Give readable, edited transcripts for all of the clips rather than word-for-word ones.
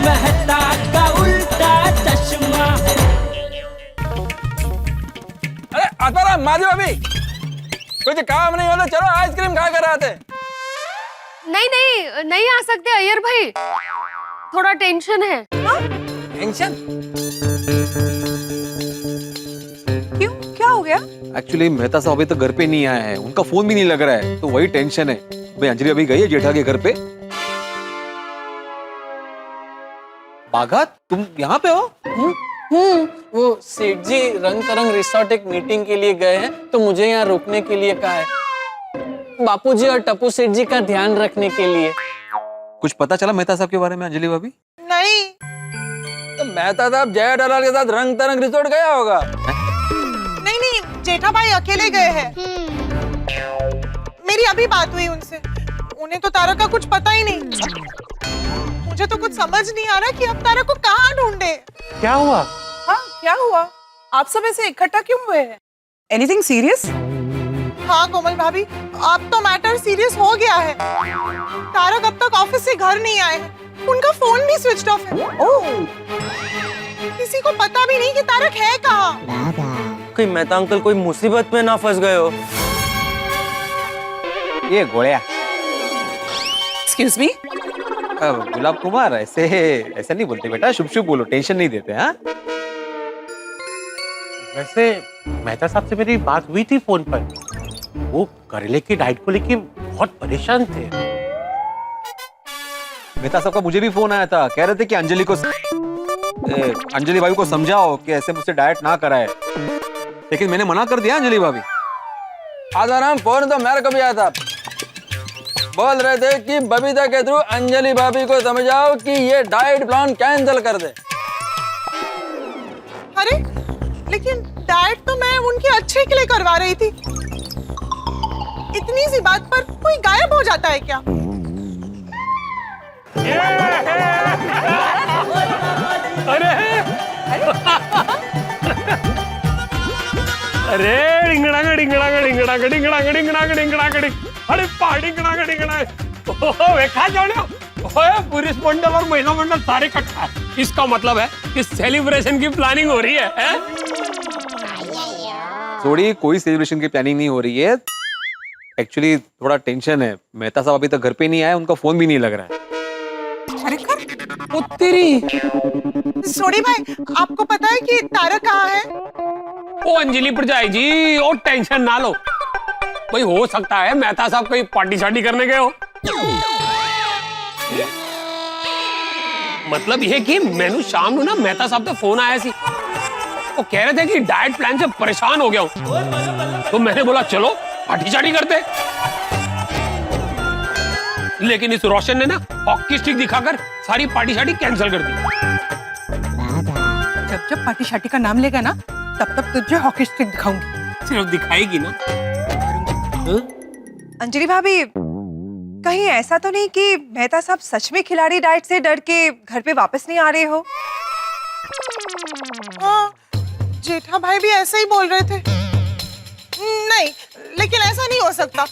मेहता का उल्टा चश्मा। अरे आता माधवी भाभी, कुछ काम नहीं होता, चलो आइसक्रीम खा कर आते। नहीं नहीं नहीं आ सकते अय्यर भाई, थोड़ा टेंशन है। टेंशन? क्यों, क्या हो गया? एक्चुअली मेहता साहब अभी तक घर पे नहीं आए हैं, उनका फोन भी नहीं लग रहा है, तो वही टेंशन है। भाई अंजलि अभी गई है जेठा के घर पे। बाघा, तुम यहाँ पे हो? वो सेठ जी रंग तरंग रिसोर्ट एक मीटिंग के लिए गए हैं, तो मुझे यहाँ रुकने के लिए कहा है, बापूजी और टप्पू सेठ जी का ध्यान रखने के लिए। कुछ पता चला मेहता साहब के बारे में अंजलि भाभी? नहीं। तो मेहता साहब जया दलाल के साथ रंग तरंग रिसोर्ट गया होगा। नहीं नहीं, जेठा भाई अकेले गए हैं। मेरी अभी बात हुई उनसे, उन्हें तो तारा का कुछ पता ही नहीं। मुझे तो कुछ समझ नहीं आ रहा कि अब तारा को कहाँ ढूंढे। क्या हुआ? हाँ, क्या हुआ? आप सब ऐसे इकट्ठा क्यों हुए हैं? Anything serious? हाँ कोमल भाभी, अब तो मैटर सीरियस हो गया है। तारक अब तक ऑफिस से घर नहीं आए हैं, उनका फोन भी स्विच ऑफ है। ओह, किसी को पता भी नहीं कि तारक है कहाँ। कहीं मेहता अंकल कोई मुसीबत में ना फंस गए हो। ये गोलिया। Excuse me? गुलाब कुमार, ऐसे नहीं बोलते बेटा, शुभ शुभ बोलो, टेंशन नहीं देते। हाँ, वैसे मेहता साहब से मेरी बात हुई थी फोन पर, वो करेले की डाइट को लेके बहुत परेशान थे। मेहता साहब का मुझे भी फोन आया था, कह रहे थे कि अंजलि भाभी को समझाओ कि ऐसे मुझसे डाइट ना कराए, लेकिन मैंने मना कर दिया। अंजलि भाभी आसाराम फोन तो मेरे को भी आया था, बोल रहे थे कि बबीता के थ्रू अंजलि भाभी को समझाओ कि ये डाइट प्लान कैंसिल कर दे। अरे लेकिन डाइट तो मैं उनके अच्छे के लिए करवा रही थी, इतनी सी बात पर कोई गायब हो जाता है क्या? अरे डिंगड़ांग डिंगड़ांग डिंगड़ांग डिंगड़ांग डिंगड़ांग डिंगड़ांग डिंग, अरे पार्टी डिंगड़ांग डिंगड़ांग। ओहो वेखा जाने, ओए पुरुष मंडल और महिला मंडल सारे इकट्ठा है। इसका मतलब है कि सेलिब्रेशन की प्लानिंग हो रही है। थोड़ी कोई सेलिब्रेशन की प्लानिंग नहीं हो रही है, एक्चुअली थोड़ा टेंशन है। मेहता साहब अभी तक घर पे नहीं आए, उनका फोन भी नहीं लग रहा है। अरे सोडी भाई, आपको पता है कि तारक कहाँ है? ओ अंजलि परजाई जी, ओ टेंशन ना लो, भाई हो सकता है मेहता साहब कोई पार्टी शार्टी करने गए हो। मतलब यह कि मैनू शाम नू ना मेहता साहब का फोन आया सी, वो कह रहे थे कि डाइट प्लान से परेशान हो गया हूं, तो मैंने बोला चलो पार्टी शार्टी करते। लेकिन इस रोशन ने ना हॉकी स्टिक दिखाकर सारी पार्टी शार्टी कैंसिल कर दी। जब जब पार्टी शार्टी का नाम लेगा ना, तब तब तुझे हॉकी स्टिक दिखाऊंगी। सिर्फ दिखाएगी ना। अंजलि भाभी, कहीं ऐसा तो नहीं कि मेहता साहब सच में खिलाड़ी डाइट से डर के घर पे वापस नहीं आ रहे हो? हाँ, जेठा भाई भी ऐसे ही बोल रहे थे। नहीं, लेकिन ऐसा नहीं हो सकता।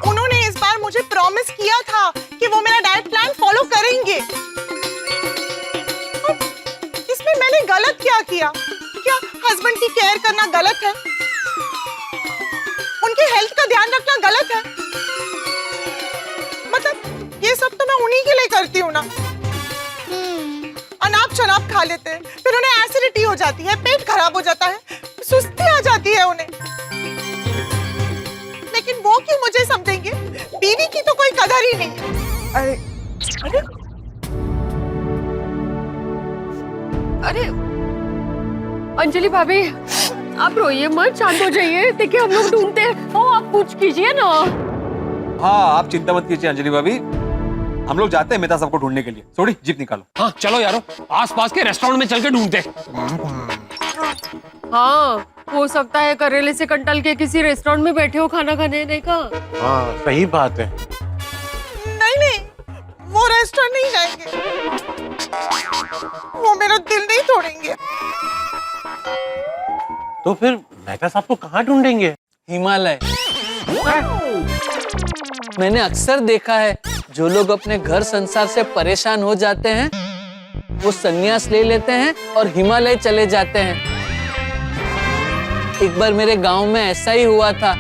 उन्होंने इस बार मुझे प्रॉमिस किया था कि वो मेरा डाइट प्लान फॉलो करेंगे। इसमें मैंने गलत क्या किया? क्या हस्बैंड की केयर करना गलत है? उनके हेल्थ का ध्यान रखना गलत है? मतलब ये सब तो मैं उन्हीं के लिए करती हूँ ना। अनाप शनाप खा लेते हैं, फिर उन्हें एसिडिटी हो जाती है, पेट खराब हो जाता है, सुस्ती आ जाती है उन्हें। लेकिन वो क्यों मुझे समझेंगे? बीवी की तो कोई कदर ही नहीं है। अरे अरे अंजलि भाभी, आप रोइए मत, शांत हो जाइए। देखिए हम लोग ढूंढते हैं। ओ आप कुछ कीजिए ना। हाँ, आप चिंता मत कीजिए अंजलि भाभी, हम लोग जाते हैं मेहता साहब को ढूंढने के लिए। थोड़ी जीप निकालो। हाँ चलो यारो, आसपास के रेस्टोरेंट में चल के ढूंढते। हाँ, हो सकता है करेले से कंटल के किसी रेस्टोरेंट में बैठे हो खाना खाने। देखा? हाँ सही बात है। नहीं नहीं, वो रेस्टोरेंट नहीं जाएंगे, वो मेरा दिल नहीं तोड़ेंगे। तो फिर मेहता साहब को कहाँ ढूंढेंगे? हिमालय। मैंने अक्सर देखा है, जो लोग अपने घर संसार से परेशान हो जाते हैं, वो संन्यास ले लेते हैं और हिमालय चले जाते हैं। एक बार मेरे गांव में ऐसा ही हुआ था।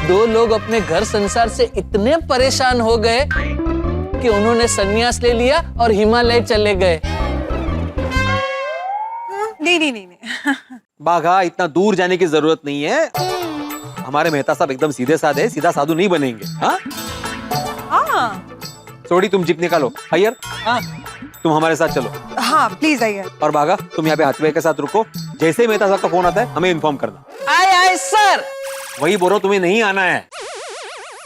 2 लोग अपने घर संसार से इतने परेशान हो गए कि उन्होंने संन्यास ले लिया और हिमालय चले गए। नहीं। बाघा, इतना दूर जाने की जरूरत नहीं है। हमारे मेहता साहब एकदम सीधे साधे, सीधा साधु नहीं बनेंगे। हाँ सोडी, तुम जीप निकालो। अय्यर, तुम हमारे साथ चलो। हाँ प्लीज आइए। और बाघा, तुम यहाँ पे हाथवे के साथ रुको। जैसे ही मेहता साहब का फोन आता है हमें इन्फॉर्म करना। आए सर। वही बोल रहा हूं, तुम्हें नहीं आना है।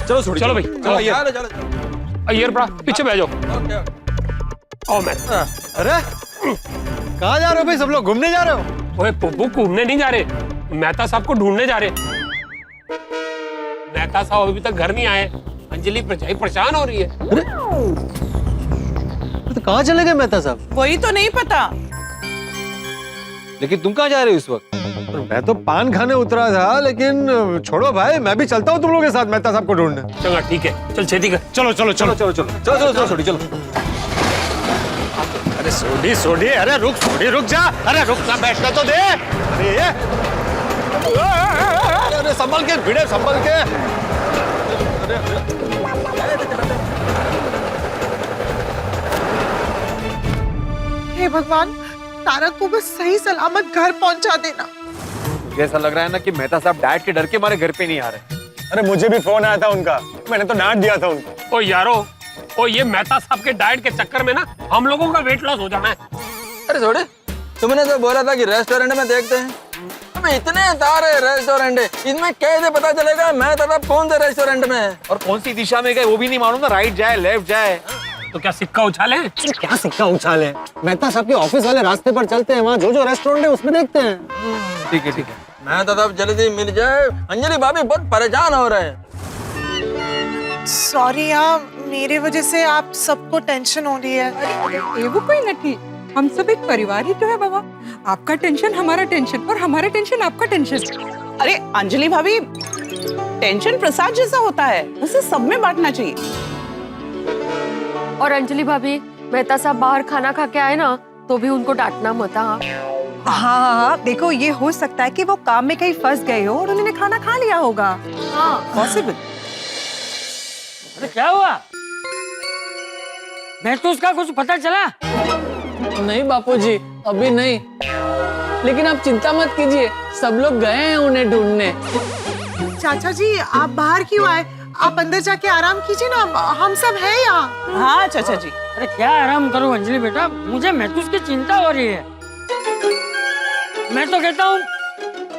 चलो सोडी, चलो भाई, चलो अय्यर। चलो अय्यर बड़ा पीछे बैठ जाओ। ओके आओ मैं। अरे कहाँ जा रहे हो भाई? सब लोग घूमने जा रहे हो? ओए पुप्पू, घूमने नहीं जा रहे, मेहता साहब को ढूंढने जा रहे। मेहता साहब अभी तक घर नहीं आए। अंजलि परेशान हो रही है। तो कहाँ चले गए मेहता साहब? वही तो नहीं पता। लेकिन तुम कहाँ जा रहे हो इस वक्त? मैं तो पान खाने उतरा था, लेकिन छोड़ो भाई, मैं भी चलता हूँ तुम लोगों के साथ मेहता साहब को ढूंढने। चलो ठीक है, चल छेती कर। चलो चलो चलो चलो चलो चलो चलो चलो सोडी, चलो। अरे सोडी सोडी, अरे रुक सोडी, रुक जा। अरे रुक ना, बैठना तो दे। अरे संभल के भिड़े, संभल के। हे भगवान, तारक को बस सही सलामत घर पहुंचा देना। मुझे ऐसा लग रहा है ना कि मेहता साहब डैड के डर के मारे घर पे नहीं आ रहे। अरे मुझे भी फोन आया था उनका, मैंने तो डांट दिया था उनको। ओ यारो, ओ ये मेहता साहब के डाइट के चक्कर में ना हम लोगों का वेट लॉस हो जाना है। अरे छोड़े, तुमने तो बोला था कि रेस्टोरेंट में देखते हैं। अबे इतने सारे रेस्टोरेंट है, इनमें कैसे पता चलेगा मैं तब कौन से रेस्टोरेंट में है? और कौन सी दिशा में गए वो भी नहीं मालूम ना, राइट जाए लेफ्ट जाए। तो क्या सिक्का उछाले? क्या सिक्का उछाले? मेहता साहब के ऑफिस वाले रास्ते पर चलते हैं, वहाँ जो जो रेस्टोरेंट है उसमें देखते हैं। ठीक है ठीक है। मैं तो तब जल्दी मिल जाए। अंजलि भाभी बहुत परेशान हो रहे हैं। सॉरी यार, मेरे वजह से आप सबको टेंशन हो रही है। ये वो कोई नहीं, हम सब एक परिवार ही तो है बाबा। आपका टेंशन हमारा टेंशन और हमारा टेंशन आपका टेंशन। अरे अंजलि भाभी, टेंशन प्रसाद जैसा होता है, उसे सब में बांटना चाहिए। और अंजलि भाभी, मेहता साहब बाहर खाना खा के आए ना तो भी उनको डांटना मत। हाँ, देखो ये हो सकता है कि वो काम में कहीं फंस गए हो और उन्होंने खाना खा लिया होगा। हाँ पॉसिबल। अरे क्या हुआ? मैं तो उसका कुछ पता चला? नहीं बापूजी, अभी नहीं, लेकिन आप चिंता मत कीजिए, सब लोग गए हैं उन्हें ढूंढने। चाचा जी, आप बाहर क्यों आए? आप अंदर जाके आराम कीजिए ना, हम सब हैं यहाँ। हाँ चाचा जी। अरे क्या आराम करूं अंजलि बेटा, मुझे महसूस की चिंता हो रही है। मैं तो कहता हूँ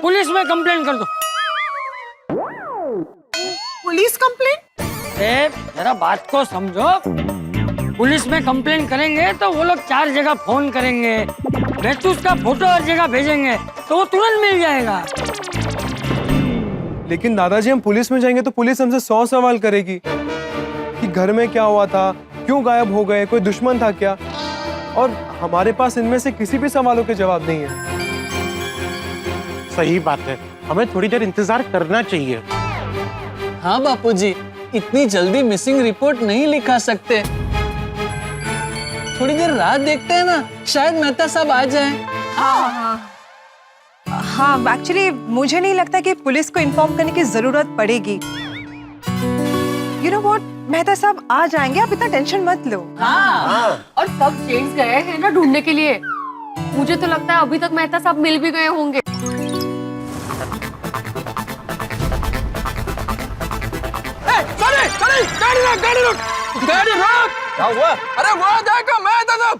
पुलिस में कंप्लेन कर दो। Police complain? जरा बात को समझो। पुलिस में कंप्लेन करेंगे तो वो लोग 4 जगह फोन करेंगे, महसूस का फोटो हर जगह भेजेंगे तो वो तुरंत मिल जाएगा। लेकिन दादाजी, हम पुलिस में जाएंगे तो पुलिस हमसे 100 सवाल करेगी कि घर में क्या हुआ था, क्यों गायब हो गए, कोई दुश्मन था क्या? और हमारे पास इनमें से किसी भी सवालों के जवाब नहीं है। सही बात है, हमें थोड़ी देर इंतजार करना चाहिए। हाँ बापूजी, इतनी जल्दी मिसिंग रिपोर्ट नहीं लिखा सकते। थोड़ी देर रात देखते हैं ना, शायद मेहता साहब आ जाएं। हाँ, एक्चुअली मुझे नहीं लगता कि पुलिस को इन्फॉर्म करने की जरूरत पड़ेगी। यू नो व्हाट, मेहता साहब आ जाएंगे, आप इतना टेंशन मत लो। हाँ। और सब जेंट्स गए हैं ना ढूंढने के लिए। मुझे तो लगता है अभी तक मेहता साहब मिल भी गए होंगे। गाड़ी रोक। क्या हुआ? अरे वो देखो मेहता साहब।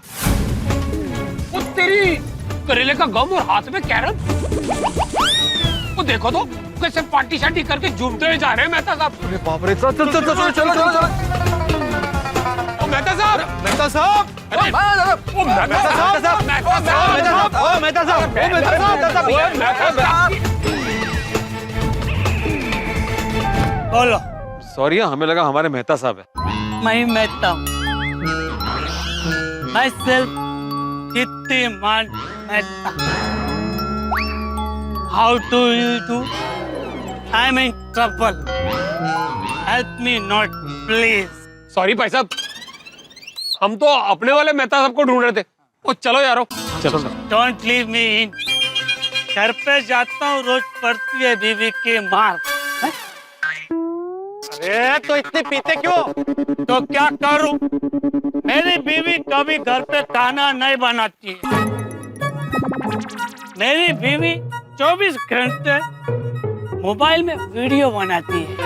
वो तेरी करेले का गम और हाथ में कैरम। वो देखो तो कैसे पार्टी शार्टी करके झूमते हुए जा रहे हैं मेहता साहब। अरे बाप रे, चलो चलो चलो चलो चलो चलो। ओ मेहता साहब, मेहता साहब, अरे ओ मेहता साहब, मेहता साहब, ओ मेहता साहब, ओ मेहता साहब। बोलो। सॉरी, हमें लगा हमारे मेहता साहब है। मैं मेहता हूँ। मैं सिर्फ Kirtiman Mehta. How to you do? I am in trouble. Help me not please. Sorry भाई साहब, हम तो अपने वाले मेहता साहब को ढूंढ रहे थे, ओ चलो यारो, चलो ना। डोंट लीव मी इन। घर पे जाता हूँ, रोज पड़ती है बीवी की मार। अरे तो इतने पीते क्यों? तो क्या करूं? मेरी बीवी कभी घर पे खाना नहीं बनाती है। मेरी बीवी 24 घंटे मोबाइल में वीडियो बनाती है,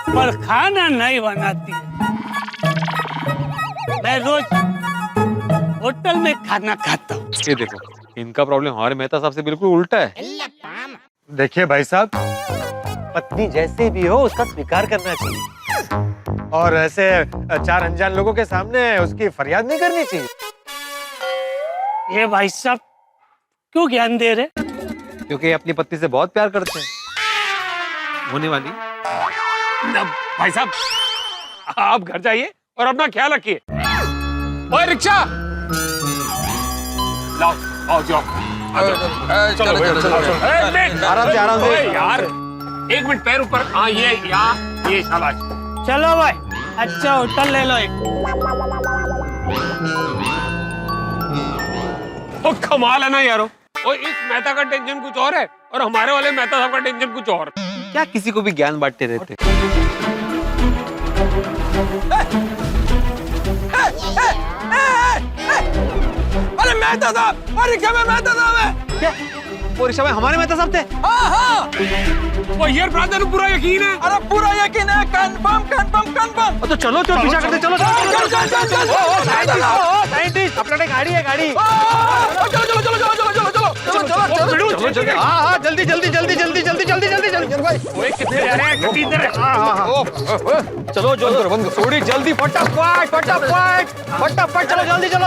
पर खाना नहीं बनाती है। मैं रोज होटल में खाना खाता हूँ। ये देखो, इनका प्रॉब्लम हमारे मेहता साहब से बिल्कुल उल्टा है। देखिए भाई साहब, पत्नी जैसी भी हो उसका स्वीकार करना चाहिए, और ऐसे चार अनजान लोगों के सामने उसकी फरियाद नहीं करनी चाहिए। ये भाई साहब क्यों ज्ञान दे रहे? क्योंकि अपनी पत्नी से बहुत प्यार करते हैं। होने वाली। भाई साहब आप घर जाइए और अपना ख्याल रखिए। ओए रिक्शा लाओ, आओ जाओ। चलो आराम से, आराम से। ओए यार, एक मिनट, पैर ऊपर। हाँ ये शाबाश। चलो भाई, अच्छा होटल ले लो एक। ओ कमाल है ना यारो। ओ इस मेहता का टेंशन कुछ और है और हमारे वाले मेहता साहब का टेंशन कुछ और। क्या किसी को भी ज्ञान बांटते रहते? अरे मेहता साहब, और रिक्शा में मेहता साहब है। क्या? वो रिक्शा में हमारे मेहता साहब थे? हाँ हाँ। ओ यार ब्रदर, पूरा यकीन है? अरे पूरा यकीन है, कंफर्म कंफर्म कंफर्म। तो चलो चलो, पीछा करते चलो। साइंटिस्ट, अपना गाड़ी है, गाड़ी। चलो चलो चलो चलो चलो चलो चलो चलो। हाँ हाँ, जल्दी जल्दी जल्दी जल्दी जल्दी जल्दी जल्दी जल्दी भाई। ओए कितने जा रहे हैं? गड्डी इधर है। चलो जो बंद थोड़ी जल्दी, फटाफट फटाफट फटाफट, चलो जल्दी चलो।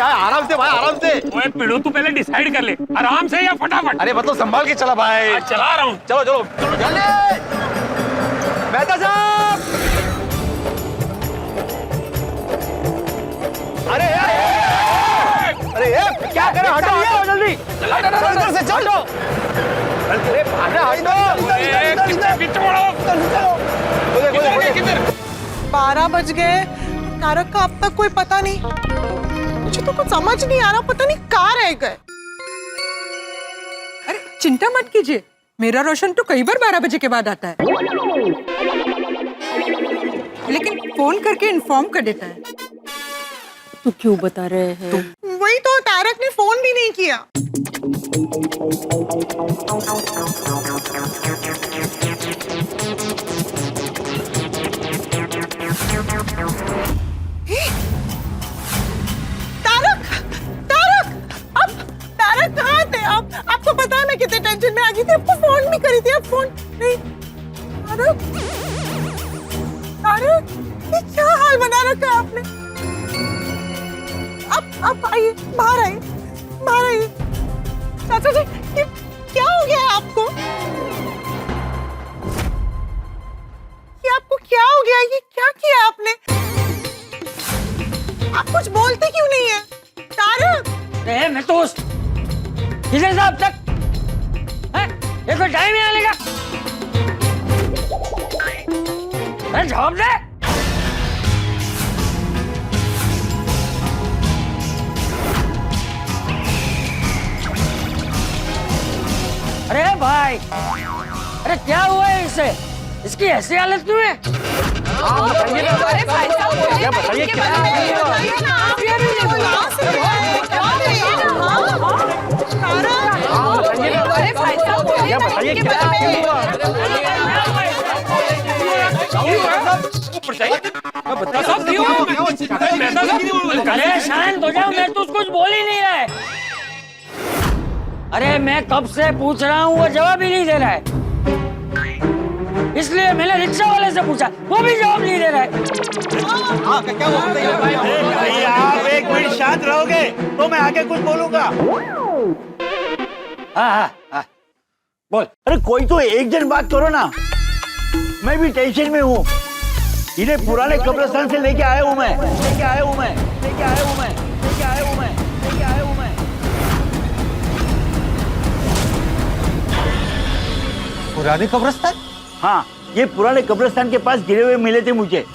आराम से भाई, आराम से। ओए पिड़ो, तू पहले डिसाइड कर ले, आराम से या फटाफट? अरे मतलब संभाल के चला भाई। चला रहा हूँ। चलो चलो जल्दी। मेहता साहब, अरे यार क्या करे? हटो हटो जल्दी, इधर से चलो। अरे किधर? 12 बज गए, तारक का अब तक कोई पता नहीं। मुझे तो कुछ समझ नहीं आ रहा, पता नहीं कहाँ रह गए। अरे चिंता मत कीजिए, मेरा रोशन तो कई बार 12 बजे के बाद आता है, लेकिन फोन करके इन्फॉर्म कर देता है। तो क्यों बता रहे हैं? वही तो, तारक ने फोन भी नहीं किया। तारक, तारक, अब तारक कहाँ थे आप? आपको पता है मैं कितने टेंशन में आ गई थी, आपको फोन भी करी थी, आप फोन नहीं। तारक, तारक, ये क्या हाल बना रखा है आपने? अब आइए, बाहर आइए, बाहर आइए। चाचा जी, ये क्या हो गया है आपको? ये आपको क्या हो गया? ये क्या किया आपने? आप कुछ बोलते क्यों नहीं है? तारक! मैं तो किधर था अब तक? हैं? ये कोई टाइम ही आने का? अरे जवाब दे! अरे भाई, अरे क्या हुआ है इसे? इसकी ऐसी हालत क्यों है? अरे भाई साहब, बताइए क्या ना, आप ये भी नहीं बोला। अरे भाई साहब, बताइए क्या हुआ? अरे शांत हो जाओ, मैं तो कुछ बोल ही नहीं रहा है। अरे मैं कब से पूछ रहा हूँ, वो जवाब ही नहीं दे रहा है। इसलिए मैंने रिक्शा वाले से पूछा, वो भी जवाब नहीं दे रहा है। क्या हुआ? भाई आप एक मिनट शांत रहोगे तो मैं आगे कुछ बोलूंगा। हाँ, बोल। अरे कोई तो एक जन बात करो ना, मैं भी टेंशन में हूँ। इन्हें पुराने कब्रिस्तान से लेके आया हूँ मैं। पुराने कब्रिस्तान? हाँ, ये पुराने कब्रिस्तान के पास गिरे हुए मिले थे मुझे।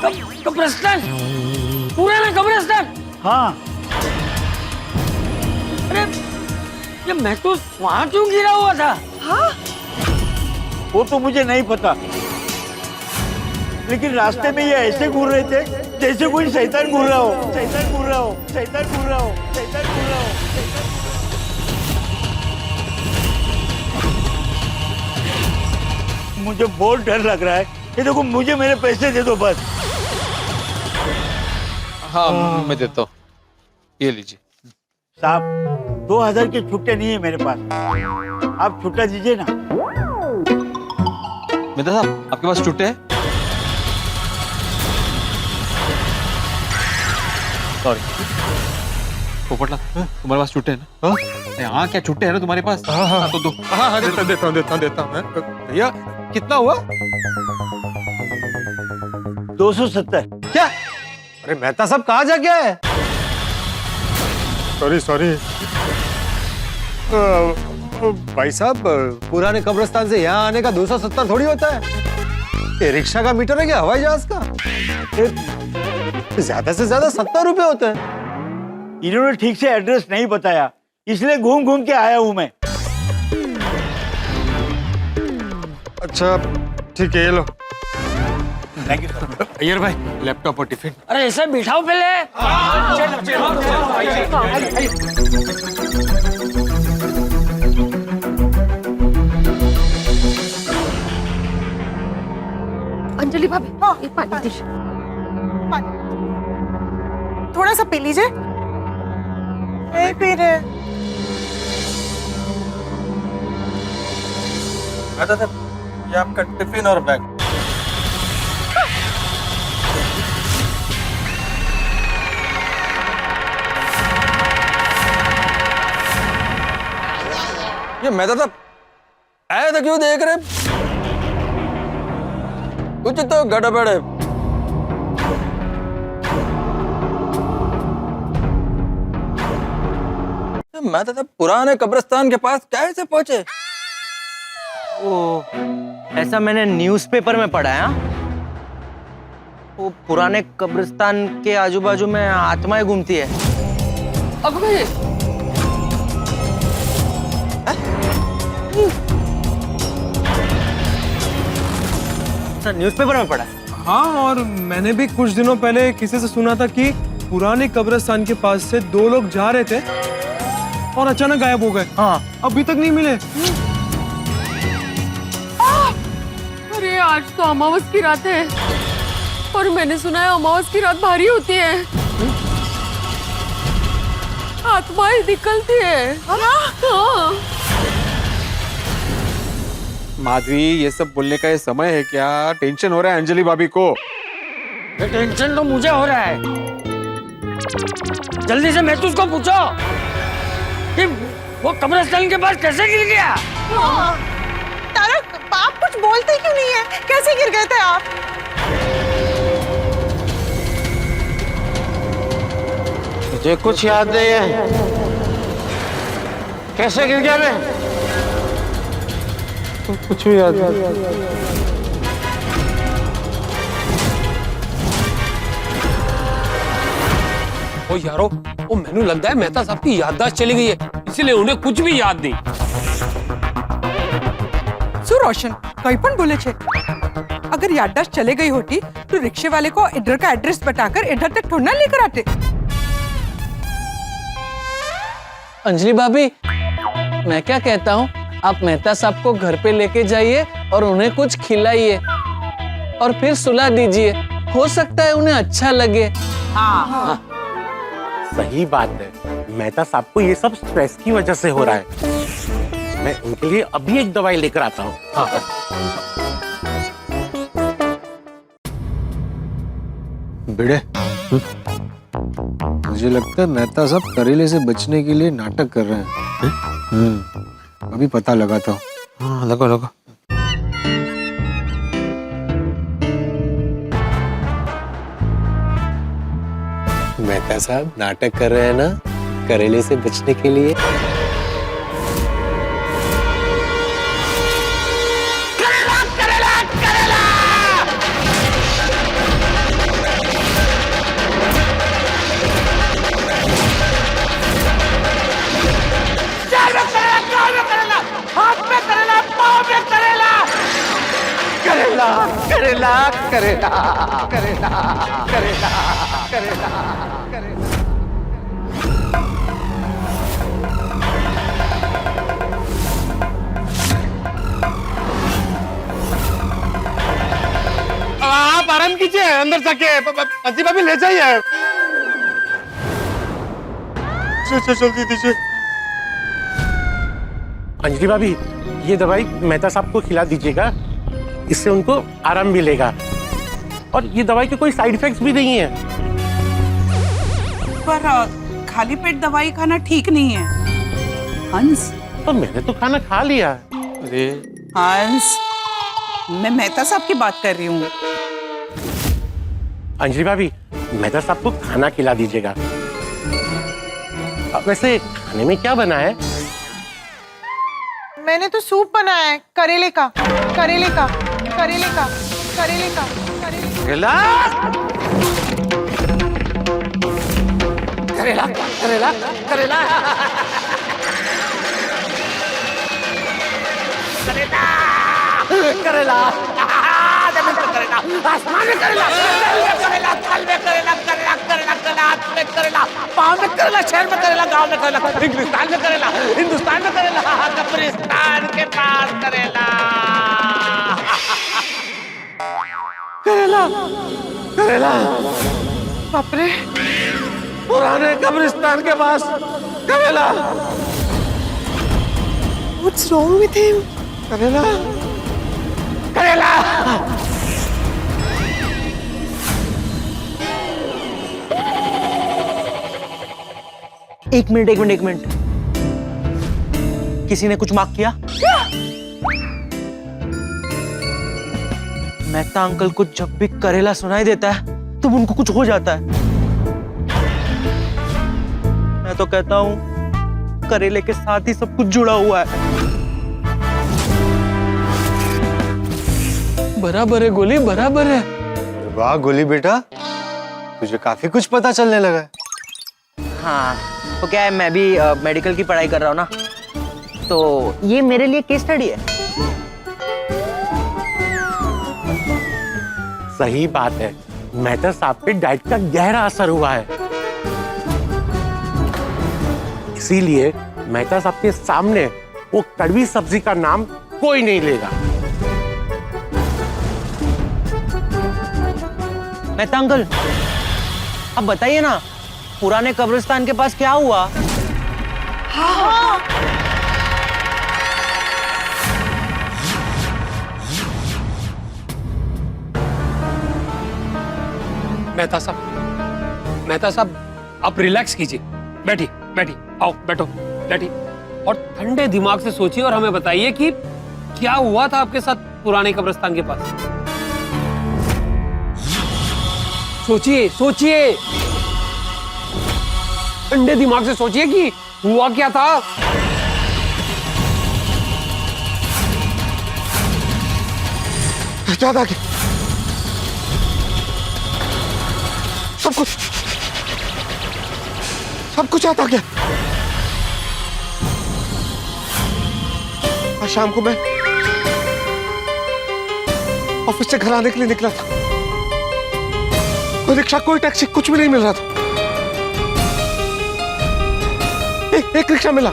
कब्रिस्तान, पुराना कब्रिस्तान। हाँ, अरे ये मैं तो वहां क्यों गिरा हुआ था? वो तो मुझे नहीं पता, लेकिन रास्ते में ये ऐसे घूर रहे थे जैसे कोई शैतान घूर रहा हो, शैतान घूर रहा हो, शैतान घूर रहा हो, शैतान घूर रहा हो। मुझे बहुत डर लग रहा है। ये देखो, मुझे मेरे पैसे दे दो बस। हाँ मैं देता हूँ, ये लीजिए। साहब 2000 के छुट्टे नहीं है मेरे पास, आप छुट्टा दीजिए ना। मेहता साहब आपके पास छुट्टे हैं? सॉरी पोपटला, तुम्हारे पास छुट्टे है ना? हाँ क्या छुट्टे है ना तुम्हारे पास? हाँ तो दो। हाँ देता हूँ मैं। भैया कितना हुआ? 270। क्या? अरे मेहता साहब कहाँ जा गया है? सॉरी भाई साहब, पुराने कब्रिस्तान से यहाँ आने का 270 थोड़ी होता है। ये रिक्शा का मीटर है क्या हवाई जहाज का? ज्यादा से ज्यादा 70 रुपए होते हैं। इन्होंने ठीक से एड्रेस नहीं बताया, इसलिए घूम घूम के आया हूँ मैं। अच्छा ठीक है, ये लो। Thank you sir. अय्यर भाई लैपटॉप और टिफिन। अरे ऐसे बिठाओ पहले। अंजलि भाभी, एक पानी दीजिए। थोड़ा सा पी लीजिए। नहीं पी रहे। ये आपका टिफिन और बैग। ये मेहता साहब आए तो क्यों देख रहे? कुछ तो गड़बड़ है। मेहता साहब पुराने कब्रिस्तान के पास कैसे पहुंचे? ऐसा मैंने न्यूज़पेपर में पढ़ा है। वो पुराने कब्रिस्तान के आजू बाजू में आत्माएं घूमती है। अब भाई सर न्यूज़पेपर में पढ़ा है। हाँ, और मैंने भी कुछ दिनों पहले किसी से सुना था कि पुराने कब्रिस्तान के पास से 2 लोग जा रहे थे और अचानक गायब हो गए। हाँ, अभी तक नहीं मिले। अरे आज तो अमावस की रात है और मैंने सुना है अमावस की रात भारी होती है, आत्माएं निकलती है। हाँ। माधवी ये सब बोलने का ये समय है क्या? टेंशन हो रहा है अंजलि भाभी को। ये टेंशन तो मुझे हो रहा है। जल्दी से महतूस को पूछो कि वो कब्रिस्तान के पास कैसे गिर गया। तारक, आप कुछ बोलते क्यों नहीं है? कैसे गिर गए थे आप? मुझे कुछ याद नहीं है। कैसे गिर गया मैं? कुछ भी याद नहीं। ओ यारो, ओ मैनू लगता है मेहता साहब की याददाश्त चली गई है, इसीलिए उन्हें कुछ भी याद नहीं। શું રોશન કઈ પણ બોલે છે? अगर याददाश्त चले गई होती तो रिक्शे वाले को इधर का एड्रेस बताकर इधर तक थोड़ा लेकर आते। अंजलि भाभी, मैं क्या कहता हूँ, आप मेहता साहब को घर पे लेके जाइए और उन्हें कुछ खिलाइए और फिर सुला दीजिए। हो सकता है उन्हें अच्छा लगे। हाँ। सही बात है, मेहता साहब को ये सब स्ट्रेस की वजह से हो रहा है। मैं उनके लिए अभी एक दवाई लेकर आता हूँ। हाँ। बिड़े, मुझे लगता है मेहता साहब करेले से बचने के लिए नाटक कर रहे हैं। अभी पता लगाता हूँ। हाँ लगा लगा। मेहता साहब नाटक कर रहे हैं ना करेले से बचने के लिए। करेला करेला करेला करेला करेला करेला। आप आराम कीजिए, अंदर जाके अंजी भाभी ले जाइए। जल्दी दीजिए। अंजलि भाभी, ये दवाई मेहता साहब को खिला दीजिएगा, इससे उनको आराम मिलेगा। और ये दवाई के कोई साइड इफेक्ट्स भी नहीं है। पर खाली पेट दवाई खाना ठीक नहीं है हंस। तो मैंने तो खाना खा लिया। अरे हंस, मैं मेहता साहब की बात कर रही हूँ। अंजलि भाभी, मेहता साहब को खाना खिला दीजिएगा। वैसे खाने में क्या बना है? मैंने तो सूप बनाया है, करेले का करेले का करेले का करेले का करेला करेला करेला करेला करेला करेला आसमान में करेला, करेला थल में करेला, करेला करेला करेला हाथ में करेला, पाँव में करेला, शहर में करेला, गांव में करेला, इंग्लिस्तान में करेला, हिंदुस्तान में करेला, कब्रिस्तान के पास करेला। करेला करेला बाप रे, पुराने कब्रिस्तान के पास करेला। What's wrong with him? करेला करेला। एक मिनट, किसी ने कुछ मार्क किया? मेहता अंकल को जब भी करेला सुनाई देता है तो उनको कुछ हो जाता है। मैं तो कहता हूँ करेले के साथ ही सब कुछ जुड़ा हुआ है। बराबर है गोली, बराबर है। वाह गोली बेटा, तुझे काफी कुछ पता चलने लगा है। हाँ, तो क्या है, मैं भी मेडिकल की पढ़ाई कर रहा हूँ ना, तो ये मेरे लिए केस स्टडी है। सही बात है, मेहता साहब पे डाइट का गहरा असर हुआ है। इसीलिए मेहता साहब के सामने वो कड़वी सब्जी का नाम कोई नहीं लेगा। मेहता अंकल, अब बताइए ना, पुराने कब्रिस्तान के पास क्या हुआ? हाँ। मेहता साहब आप रिलैक्स कीजिए, बैठिए बैठिए, आओ बैठो, बैठिए और ठंडे दिमाग से सोचिए और हमें बताइए कि क्या हुआ था आपके साथ पुराने कब्रिस्तान के पास। सोचिए सोचिए, ठंडे दिमाग से सोचिए कि हुआ क्या था। याद आ गया सब कुछ याद आ गया। आज शाम को मैं ऑफिस से घर आने के लिए निकला था, कोई रिक्शा, कोई टैक्सी, कुछ भी नहीं मिल रहा था। एक रिक्शा मिला,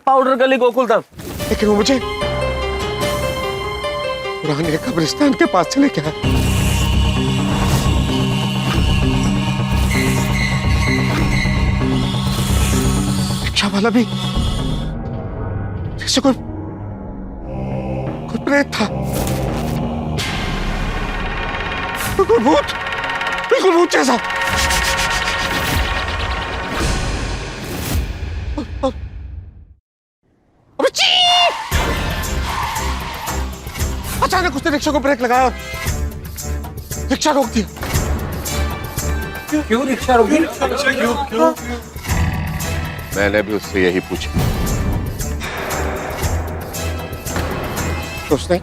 पाउडर गली गोकुलधाम, लेकिन वो मुझे पुराने कब्रिस्तान के पास चले गया। रिक्शा वाला भी जैसे कोई प्रेत था, बिल्कुल भूत जैसा। अचानक उसने रिक्शा को ब्रेक लगाया, रिक्शा रोक दिया। क्यों रिक्शा रोक दिया? क्यों? मैंने भी उससे यही पूछा। तो उसने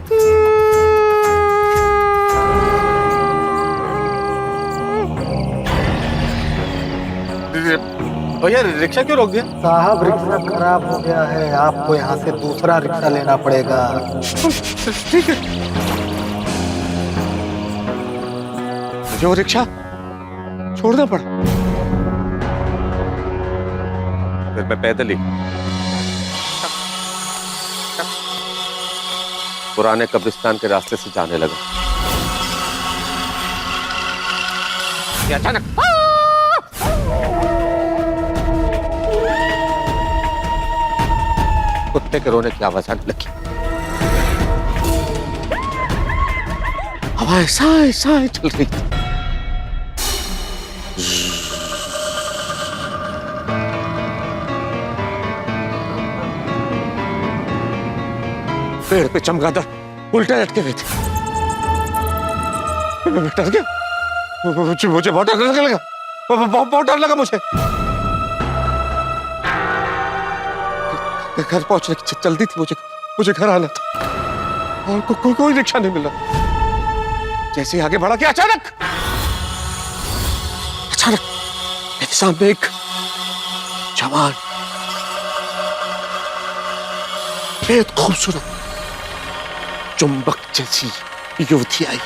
भैया रिक्शा क्यों रोक दिया? साहब रिक्शा खराब हो गया है, आपको यहाँ से दूसरा रिक्शा लेना पड़ेगा। ठीक है, मुझे वो रिक्शा छोड़ना पड़ा। फिर मैं पैदल ही पुराने कब्रिस्तान के रास्ते से जाने लगा कि अचानक कुत्ते के रोने की आवाज आने लगी। हवाएं साए साए चल रही थी। पेड़ पे चमगादड़ उल्टे लटके हुए थे। मैं डर गया। मुझे बहुत डर लगा। बहुत डर लगा मुझे। घर पहुंचने की जल्दी थी मुझे घर आना था और कोई रिक्शा नहीं मिला। जैसे ही आगे बढ़ा कि अचानक मेरे सामने एक जवान बेहद खूबसूरत चुंबक जैसी युवती आई।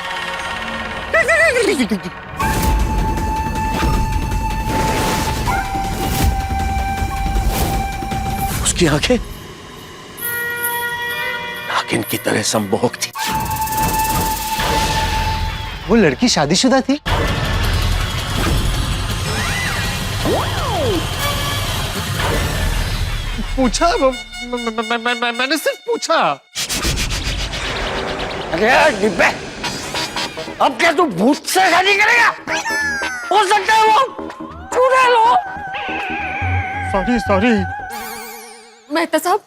उसकी आंखें नागिन की तरह सम्मोहक थी। वो लड़की शादीशुदा थी? पूछा मैंने सिर्फ पूछा। अरे डिब्बे, अब क्या तू भूत से शादी करेगा? हो सकता है वो चुड़ैल हो। सॉरी। मेहता साहब,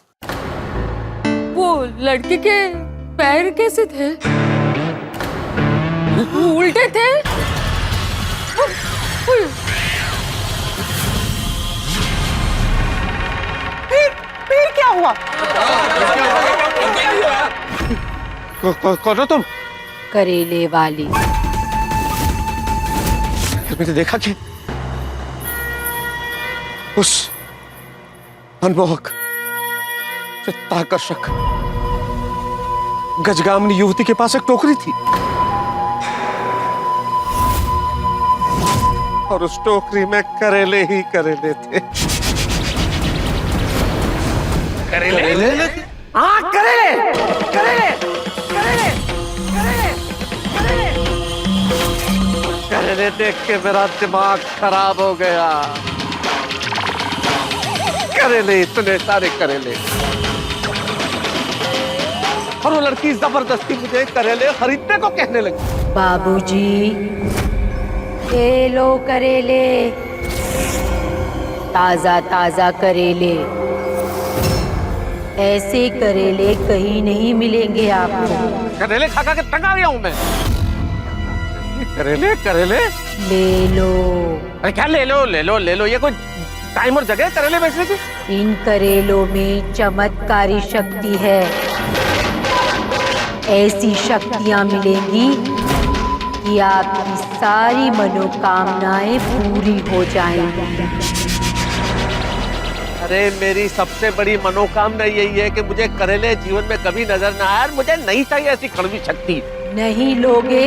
वो लड़के के पैर कैसे थे? उल्टे थे? फिर क्या हुआ? कौन हो तुम? करेले वाली। मैंने देखा कि उस मनमोहक चित्ताकर्षक गजगामिनी युवती के पास एक टोकरी थी और उस टोकरी में करेले ही करेले थे। करेले? हाँ, करेले। करेले देख के मेरा दिमाग खराब हो गया। करेले, इतने सारे करेले। और वो लड़की जबरदस्ती मुझे करेले खरीदने को कहने लगी। बाबूजी, ये लो करेले, ताजा ताजा करेले। ऐसे करेले कहीं नहीं मिलेंगे आपको। करेले खा के तंग आ गया हूं मैं। करेले ले लो। अरे क्या ले लो? ये कोई टाइम और जगह है करेले बेचने की? इन करेलों में चमत्कारी शक्ति है। ऐसी शक्तियां मिलेंगी कि आपकी सारी मनोकामनाएं पूरी हो जाएंगी। अरे मेरी सबसे बड़ी मनोकामना यही है कि मुझे करेले जीवन में कभी नजर ना आए। मुझे नहीं चाहिए ऐसी कड़वी शक्ति। नहीं लोगे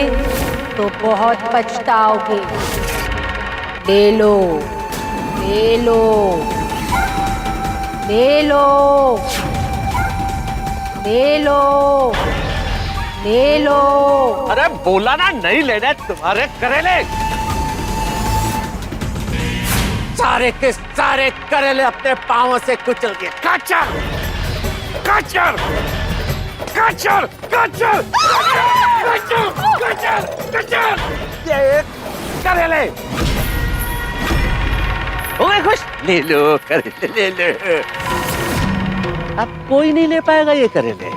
तो बहुत पछताओगे। ले लो। अरे बोला ना नहीं लेना तुम्हारे करेले। सारे के सारे करेले अपने पांवों से कुचल गए। कचर। ये करेले हो गए खुश? ले लो करेले, ले लो। अब कोई नहीं ले पाएगा ये करेले।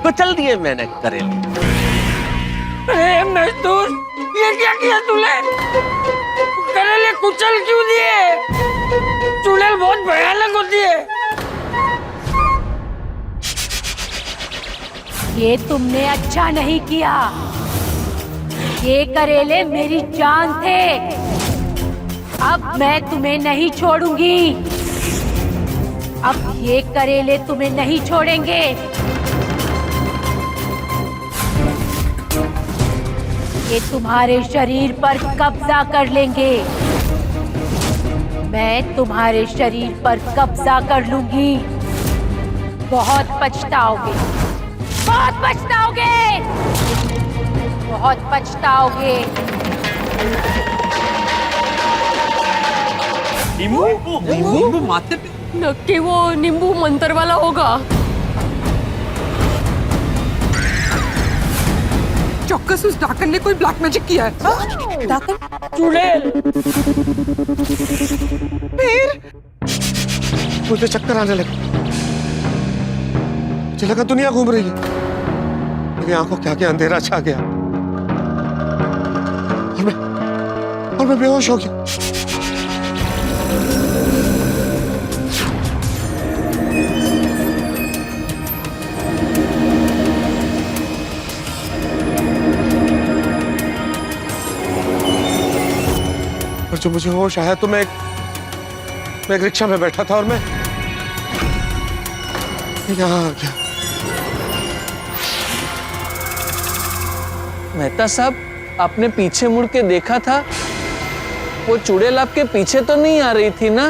कुचल दिए मैंने करेले। अरे मजदूर, ये क्या किया तूने? करेले कुचल क्यों दिए? चुड़ैल बहुत भयानक होती है। ये तुमने अच्छा नहीं किया। ये करेले मेरी जान थे। अब मैं तुम्हें नहीं छोड़ूंगी। अब ये करेले तुम्हें नहीं छोड़ेंगे। ये तुम्हारे शरीर पर कब्जा कर लेंगे। मैं तुम्हारे शरीर पर कब्जा कर लूंगी। बहुत पछताओगे, बहुत पछताओगे, बहुत पछताओगे। नींबू माथे पे? नक्की वो नींबू मंत्र वाला होगा। चौक्कस उस डाकन ने कोई ब्लैक मैजिक किया है। डाकन? चुड़ैल। फिर मुझे चक्कर आने लगे, मुझे लगा दुनिया घूम रही है, मेरी आंखों के आगे अंधेरा छा गया और मैं बेहोश हो गया। और जब मुझे होश आया तो मैं एक रिक्शा में बैठा था और मैं यहाँ आ गया। मेहता साहब, आपने पीछे मुड़ के देखा था? वो चुड़ैल आपके पीछे तो नहीं आ रही थी ना?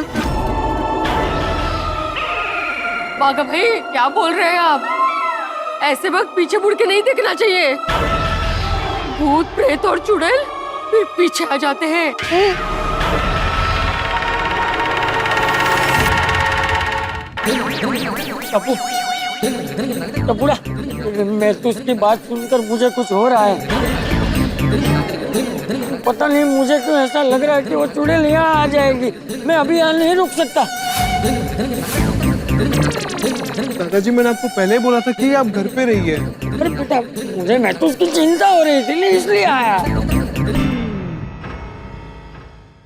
बाघा भाई, क्या बोल रहे हैं आप? ऐसे वक्त पीछे मुड़ के नहीं देखना चाहिए। भूत, प्रेत और चुड़ैल फिर पीछे आ जाते हैं। टपुड़ा, मैं तो उसकी बात सुनकर मुझे कुछ हो रहा है। पता नहीं मुझे क्यों ऐसा लग रहा है कि वो चुड़ैल यहाँ आ जाएगी। मैं अभी यहाँ नहीं रुक सकता। दादाजी, मैंने आपको पहले ही बोला था कि आप घर पे रहिए। अरे बेटा, मुझे मैं तो उसकी चिंता हो रही थी, इसलिए आया।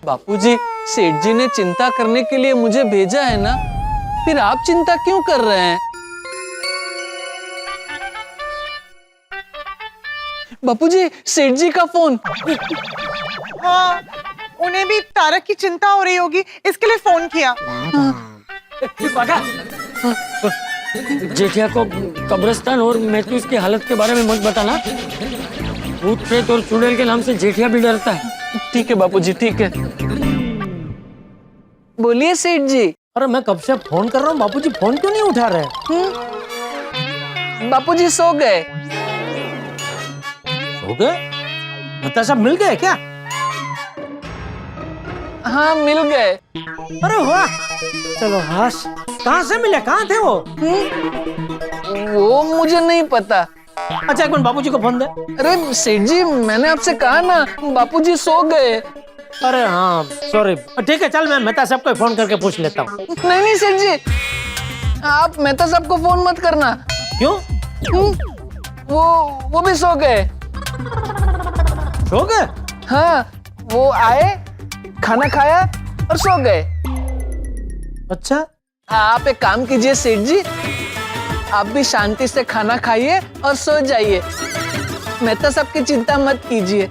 बापूजी, सेठ जी ने चिंता करने के लिए मुझे भेजा है ना, फिर आप चिंता क्यों कर रहे हैं? बापूजी, सेठ जी का फोन। हाँ, उन्हें भी तारक की चिंता हो रही होगी, इसके लिए फोन किया। जेठिया को कब्रिस्तान और मैथ्यूस की हालत के बारे में मत बताना। भूत, प्रेत और चुड़ैल के नाम से जेठिया भी डरता है। ठीक है बापूजी, ठीक है। बोलिए सेठ जी। अरे मैं कब से फोन कर रहा हूँ, बापूजी फोन क्यों नहीं उठा रहे? बापूजी सो गए। सो गए? मतलब सब मिल गए क्या? हाँ, मिल गए। अरे वाह, चलो हाश। कहाँ से मिले, कहाँ थे वो? वो मुझे नहीं पता। अच्छा, एक मिनट, बापूजी को फोन दे। अरे सेठ जी, मैंने आपसे कहा ना, बापूजी सो गए। अरे हाँ, सॉरी। ठीक है, चल मैं मेहता साहब को फोन करके पूछ लेता हूँ। नहीं नहीं सेठ जी, आप मेहता साहब को फोन मत करना। क्यों? वो भी सो गए। सो गए? हाँ, वो आए, खाना खाया और सो गए। अच्छा, आप एक काम कीजिए सेठ जी, आप भी शांति से खाना खाइए और सो जाइए। मेहता साहब की चिंता मत कीजिए।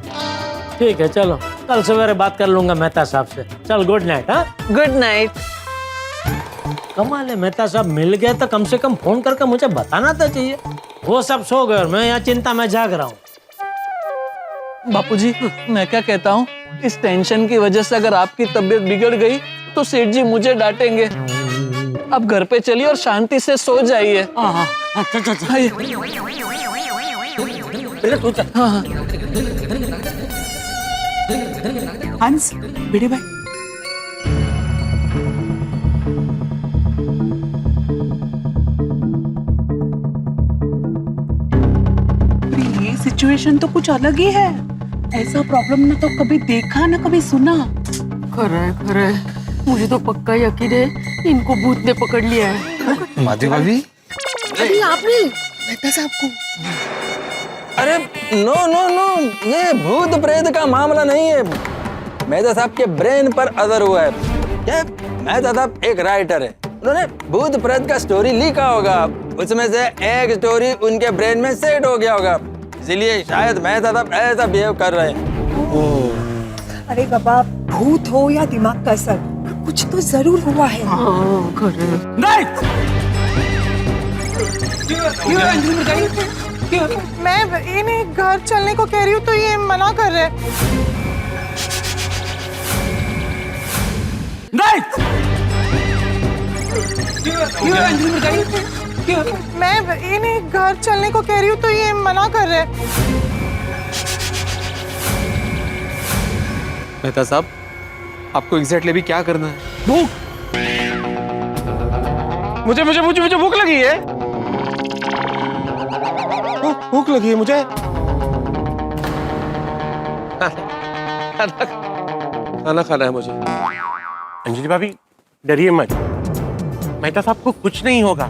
ठीक है, चलो कल सवेरे बात कर लूंगा मेहता साहब से। चल, गुड नाइट। हाँ, गुड नाइट। कमाल है, मेहता साहब मिल गए तो कम से कम फोन करके मुझे बताना तो चाहिए। वो सब सो गए और मैं यहाँ चिंता में जाग रहा हूँ। बापूजी, मैं क्या कहता हूँ, इस टेंशन की वजह से अगर आपकी तबीयत बिगड़ गई तो सेठ जी मुझे डांटेंगे। अब घर पे चलिए और शांति से सो जाइए। हाँ, हंस, भिड़े भाई, ये सिचुएशन तो कुछ अलग ही है। ऐसा प्रॉब्लम ना तो कभी देखा ना कभी सुना। खरा है, मुझे तो पक्का यकीन है इनको भूत ने पकड़ लिया है। माधवी भाभी, अरे आप नहीं, मेहता साहब को। अरे नो नो नो, ये भूत प्रेत का मामला नहीं है। मेहता साहब के ब्रेन पर असर हुआ है। क्या मेहता साहब एक राइटर है, उन्होंने भूत प्रेत का स्टोरी लिखा होगा, उसमें से एक स्टोरी उनके ब्रेन में सेट हो गया होगा, इसलिए शायद मेहता साहब ऐसा बिहेव कर रहे हैं। अरे बाबा, भूत हो या दिमाग का असर, कुछ तो जरूर हुआ है। राइट। मैं इन्हें घर चलने को कह रही हूँ तो ये मना कर रहे हैं। नहीं, मैं इन्हें घर चलने को कह रही हूँ तो ये मना कर रहे हैं। मेहता साहब, आपको एग्जैक्टली अभी क्या करना है? भूख, मुझे मुझे मुझे मुझे भूख लगी है। भूख लगी है मुझे। खाना खाना है मुझे। अंजलि भाभी डरिए मत, मेहता साहब को कुछ नहीं होगा।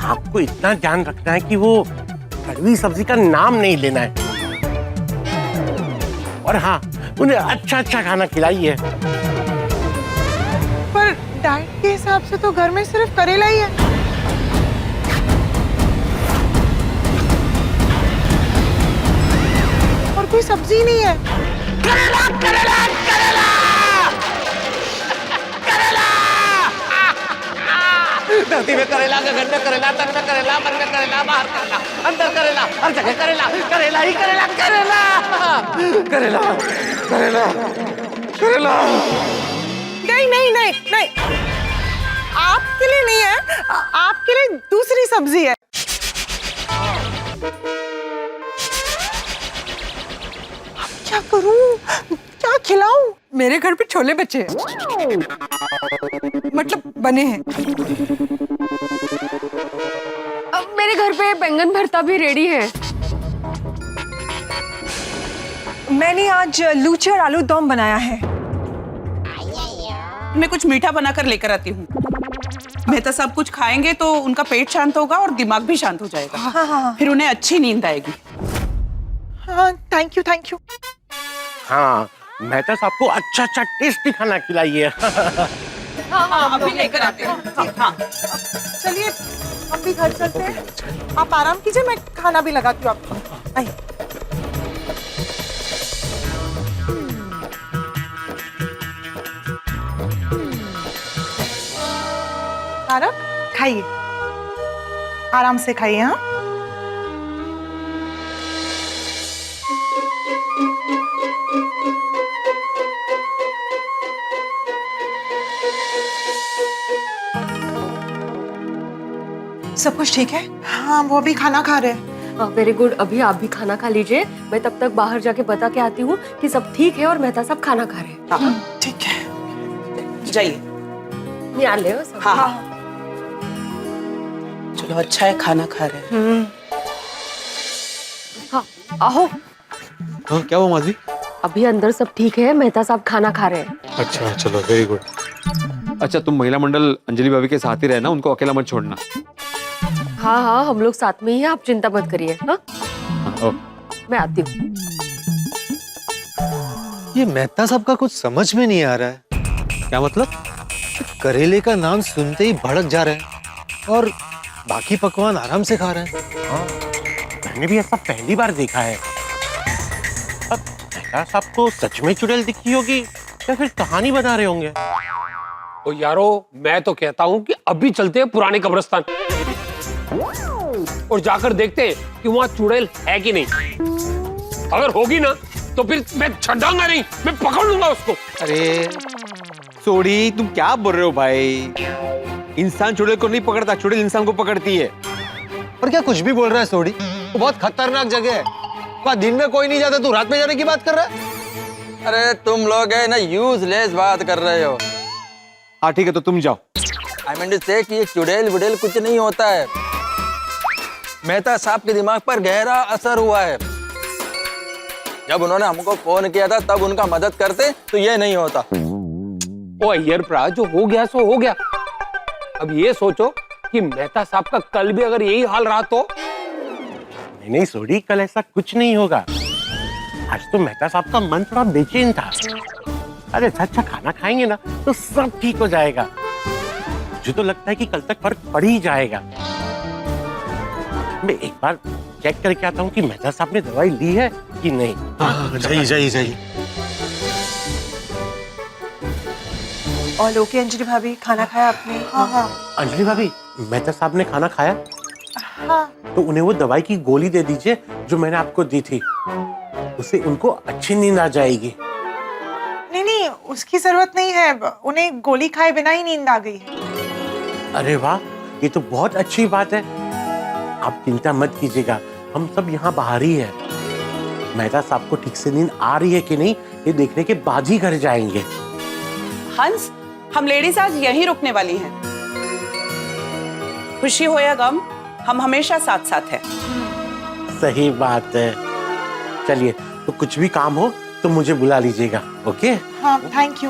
आपको इतना ध्यान रखना है कि वो कड़वी सब्जी का नाम नहीं लेना है। और हाँ, उन्हें अच्छा अच्छा खाना खिलाइए। पर डाइट के हिसाब से तो घर में सिर्फ करेला ही है। और कोई सब्जी नहीं है। करेला करेला करेला करेला, धरती में करेला, गगन में करेला, तन में करेला, मन में करेला, बाहर करेला, अंदर करेला, हर जगह करेला, करेला ही करेला, करेला करेला करेला करेला। नहीं नहीं नहीं नहीं, आपके लिए नहीं है, आपके लिए दूसरी सब्जी है। अब क्या करूं, क्या खिलाऊं? मेरे घर पे छोले बचे हैं, मतलब बने हैं। अब मेरे घर पे बैंगन भरता भी रेडी है। मैंने आज लूची और आलू दम बनाया है। मैं कुछ मीठा बनाकर लेकर आती हूँ। मेहता साहब कुछ खाएंगे तो उनका पेट शांत होगा और दिमाग भी शांत हो जाएगा। हाँ। फिर उन्हें अच्छी नींद आएगी। हाँ, थैंक यू थैंक यू। हाँ, मेहता साहब को अच्छा अच्छा टेस्टी खाना खिलाइए। हाँ, अभी लेकर आते हैं। हाँ, चलिए हम भी घर चलते हैं। आप आराम कीजिए, मैं खाना भी लगाती हूँ आपको। आइए। तारक, खाइए, आराम से खाइए। हाँ, सब कुछ ठीक है? हाँ, वो भी खाना खा रहे हैं। Very good. अभी आप भी खाना खा लीजिए, मैं तब तक बाहर जाके बता के आती हूँ कि सब ठीक है और मेहता साहब खाना खा रहे हैं। हाँ, ठीक है, जाइए। यहाँ ले आओ सब। हाँ, चलो अच्छा है खाना खा रहे हैं। हाँ, आओ। हाँ, क्या हुआ माधवी? अभी अंदर सब ठीक है, मेहता साहब खाना खा रहे हैं। अच्छा चलो, वेरी गुड। अच्छा, तुम महिला मंडल अंजलि भाभी के साथ ही रहना, उनको अकेला मत छोड़ना। हाँ हाँ, हम लोग साथ में ही हैं, आप चिंता मत करिए। हाँ, मैं आती हूँ। ये मेहता साहब का कुछ समझ में नहीं आ रहा है। क्या मतलब? करेले का नाम सुनते ही भड़क जा रहे हैं और बाकी पकवान आराम से खा रहे हैं। हाँ, मैंने भी ऐसा पहली बार देखा है। अब मेहता साहब को सच में चुड़ैल दिखी होगी या फिर कहानी बना रहे होंगे। तो यारो, मैं तो कहता हूँ कि अभी चलते हैं पुराने कब्रिस्तान और जाकर देखते हैं कि वहाँ चुड़ैल है कि नहीं। अगर होगी ना तो फिर मैं छड़ाऊंगा नहीं, मैं पकड़ लूंगा उसको। अरे सोडी, तुम क्या बोल रहे हो भाई? इंसान चुड़ैल को नहीं पकड़ता, चुड़ैल इंसान को पकड़ती है। और क्या कुछ भी बोल रहा है सोडी? वो बहुत खतरनाक जगह है। वहाँ दिन में कोई नहीं जाता, तू रात में जाने की बात कर रहा है? अरे तुम लोग है ना यूजलेस बात कर रहे हो। हाँ ठीक है, तो तुम जाओ। आई मीन टू से कि ये चुड़ैल वुड़ैल कुछ नहीं होता है। मेहता साहब के दिमाग पर गहरा असर हुआ है। जब उन्होंने हमको फोन किया था तब उनका मदद करते तो ये नहीं होता। ओ अय्यर प्रा, जो हो गया सो हो गया। अब ये सोचो कि मेहता साहब का कल भी अगर यही हाल रहा तो। नहीं सोडी, कल ऐसा कुछ नहीं होगा। आज तो मेहता साहब का मन थोड़ा बेचैन था। अरे अच्छा खाना खाएंगे ना तो सब ठीक हो जाएगा। मुझे तो लगता है कि कल तक फर्क पड़ ही जाएगा। मैं एक बार चेक करके आता हूँ कि मेहता साहब ने दवाई ली है कि नहीं। जाइए जाइए जाइए। और ओके अंजलि भाभी, खाना खाया आपने? हाँ हाँ। अंजलि भाभी, मेहता साहब ने खाना खाया? हाँ। तो उन्हें वो दवाई की गोली दे दीजिए जो मैंने आपको दी थी, उससे उनको अच्छी नींद आ जाएगी। नहीं नहीं, उसकी जरूरत नहीं है, उन्हें गोली खाए बिना ही नींद आ गई है। अरे वाह, ये तो बहुत अच्छी बात है। आप चिंता मत कीजिएगा, हम सब यहाँ बाहर ही है। मेहता साहब को ठीक से नींद आ रही है कि नहीं ये देखने के बाद ही घर जाएंगे। हंस, हम लेडीज आज यहीं रुकने वाली हैं। खुशी हो या गम, हम हमेशा साथ साथ हैं। सही बात है। चलिए, तो कुछ भी काम हो तो मुझे बुला लीजिएगा, ओके? हाँ, थैंक यू।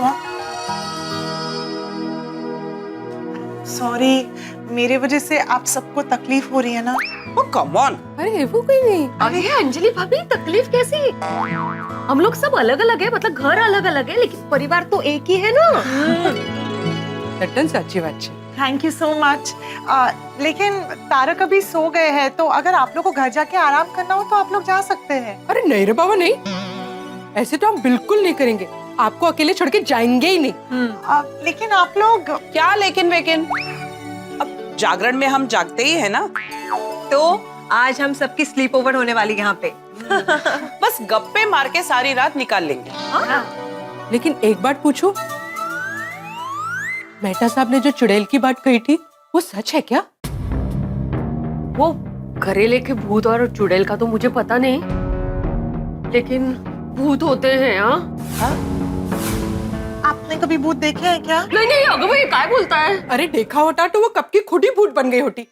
सॉरी, मेरे वजह से आप सबको तकलीफ हो रही है ना? Come on. अरे वो कोई नहीं। अरे अंजलि भाभी, तकलीफ कैसी? हम लोग सब अलग अलग है, मतलब घर अलग अलग है, लेकिन परिवार तो एक ही है ना। सच्ची बात। Thank you so much. लेकिन तारक अभी सो गए हैं, तो अगर आप लोग को घर जाके आराम करना हो तो आप लोग जा सकते हैं। अरे नहीं रे बाबा, नहीं, ऐसे तो हम बिल्कुल नहीं करेंगे। आपको अकेले छोड़ के जाएंगे ही नहीं। लेकिन आप लोग क्या लेकिन वेकिन? अब जागरण में हम जागते ही है ना। तो आज हम सबकी स्लीप ओवर होने वाली यहाँ पे। बस गप्पे मार के सारी रात निकाल लेंगे। लेकिन एक बात पूछूं, मेहता साहब ने जो चुड़ैल की बात कही थी वो सच है क्या? वो घरेले के भूत और चुड़ैल का तो मुझे पता नहीं, लेकिन भूत होते हैं। हाँ, आपने कभी भूत देखे हैं क्या? नहीं नहीं, अगर भाई क्या बोलता है? अरे देखा होता तो वो कब की खुद ही भूत बन गई होती।